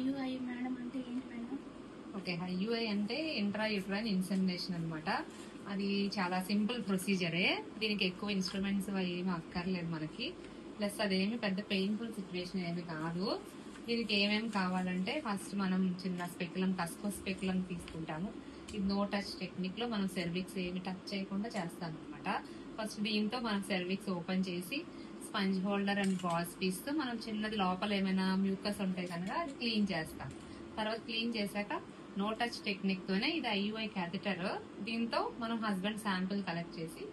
IUI madam అంటే ఏంటి madam? Okay, IUI అంటే ఇంట్రా యూట్రైన్ ఇన్సెమినేషన్ అనమాట. అది చాలా సింపుల్ ప్రొసీజరే. దీనికి ఎక్కువ ఇన్స్ట్రుమెంట్స్ ఏమి అక్కర్లేదు మనకి. ప్లస్ అదేమి పెద్ద పెయిన్ఫుల్ సిచ్యువేషన్ ఏమి కాదు. దీనికి ఏమేమి కావాలంటే ఫస్ట్ మనం చిన్న స్పెక్యులం, కస్కో స్పెక్యులం తీసుకుంటాము. ఇది నో టచ్ టెక్నిక్ లో మనం సెర్విక్స్ ఏమి టచ్ చేయకుండా చేస్తాం అనమాట. ఫస్ట్ దీంతో మనం సెర్విక్స్ ఓపెన్ చేసి sponge holder and gauze piece తో మనం చిన్నది లోపల ఏమైనా మ్యూకస్ ఉంటాయి కనుక అది క్లీన్ చేస్తాం. తర్వాత క్లీన్ చేశాక నో టచ్ టెక్నిక్ తోనే, ఇది ఐయుఐ క్యాథెటర్, దీంతో మనం హస్బెండ్ శాంపిల్ కలెక్ట్ చేసి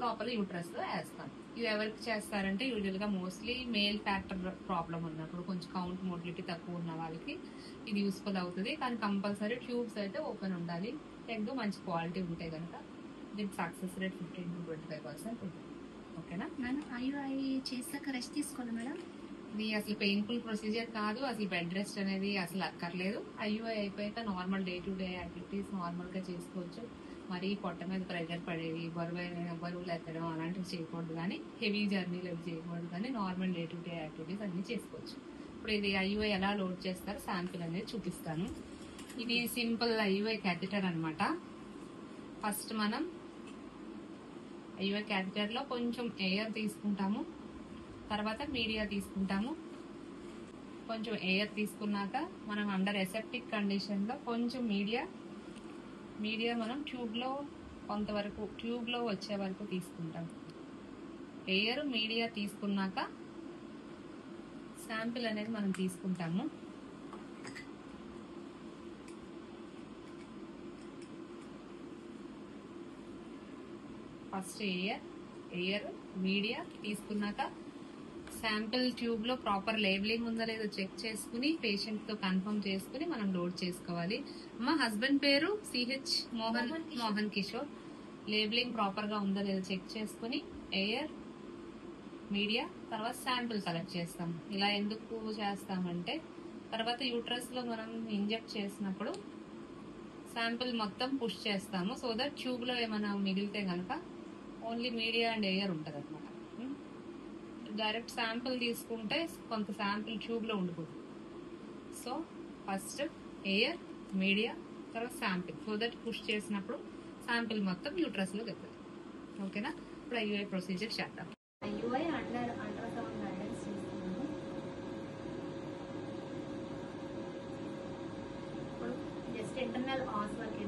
లోపల యూట్రస్ లో వేస్తాం. ఇది ఎవరికి చేస్తారంటే యూజువల్ గా మోస్ట్లీ మేల్ ఫ్యాక్టర్ ప్రాబ్లం ఉన్నప్పుడు, కొంచెం కౌంట్ మోటిలిటీ తక్కువ ఉన్న వాళ్ళకి ఇది యూస్ఫుల్ అవుతుంది. కానీ కంపల్సరీ ట్యూబ్స్ అయితే ఓపెన్ ఉండాలి. ఎగ్ మంచి క్వాలిటీ ఉంటాయి కనుక దీనికి సక్సెస్ రేట్ 15 to 25% ఉంటుంది. ఓకేనా మేడం? ఐయుఐ చేశాక రెస్ట్ తీసుకోవాలి మేడం? ఇది అసలు పెయిన్ఫుల్ ప్రొసీజర్ కాదు, అసలు బెడ్ రెస్ట్ అనేది అసలు అక్కర్లేదు. ఐయుఐ అయిపోయాక normal day to day activities normal గా చేసుకోవచ్చు. మరి పొట్ట మీద ప్రెషర్ పడేవి, బరువులు ఎత్తడం అలాంటివి చేయకూడదు, కానీ హెవీ జర్నీలు అవి చేయకూడదు, కానీ normal day to day activities అన్ని చేసుకోవచ్చు. ఇప్పుడు ఇది ఐయుఐ ఎలా లోడ్ చేస్తారో శాంపిల్ అనేది చూపిస్తాను. ఇది సింపుల్ ఐయుఐ క్యాథెటర్ అనమాట. ఫస్ట్ మనం ఐయుఐ క్యాథెటర్ లో కొంచెం ఎయిర్ తీసుకుంటాము, తర్వాత మీడియా తీసుకుంటాము. కొంచెం ఎయిర్ తీసుకున్నాక మనం అండర్ ఎసెప్టిక్ కండిషన్ లో కొంచెం మీడియా మనం ట్యూబ్ లో కొంతవరకు, ట్యూబ్ లో వచ్చే వరకు తీసుకుంటాం. ఎయిర్ మీడియా తీసుకున్నాక శాంపిల్ అనేది మనం తీసుకుంటాము. ఫస్ట్ ఎయిర్ మీడియా తీసుకున్నాక శాంపిల్ ట్యూబ్ లో ప్రాపర్ లేబులింగ్ ఉందా లేదో చెక్ చేసుకుని పేషెంట్ తో కన్ఫర్మ్ చేసుకుని మనం లోడ్ చేసుకోవాలి. మా హస్బెండ్ పేరు CH Mohan Kishore. Labelling proper గా ఉందా లేదో చెక్ చేసుకుని ఎయిర్ మీడియా తర్వాత శాంపిల్ కలెక్ట్ చేస్తాం. ఇలా ఎందుకు చేస్తామంటే తర్వాత యూట్రస్ లో మనం ఇంజెక్ట్ చేసినప్పుడు శాంపిల్ మొత్తం పుష్ చేస్తాము. సో దట్ ట్యూబ్ లో ఏమైనా మిగిలితే కనుక ఓన్లీ మీడియా అండ్ ఎయిర్ ఉంటుంది అనమాట. డైరెక్ట్ శాంపిల్ తీసుకుంటే కొంత శాంపిల్ ట్యూబ్ లో ఉండిపోతుంది. సో ఫస్ట్ ఎయిర్ మీడియా తర్వాత శాంపిల్, సో దట్ పుష్ చేసినప్పుడు శాంపిల్ మొత్తం యూట్రస్ లో వెళ్తుంది. ఓకేనా? ఇప్పుడు ఐయుఐ ప్రొసీజర్ చేద్దాం. ఐయుఐ అల్ట్రాసౌండ్ గైడెన్స్ చేస్తున్నాను. ఇప్పుడు జస్ట్ ఇంటర్నల్ ఆస్ వర్క్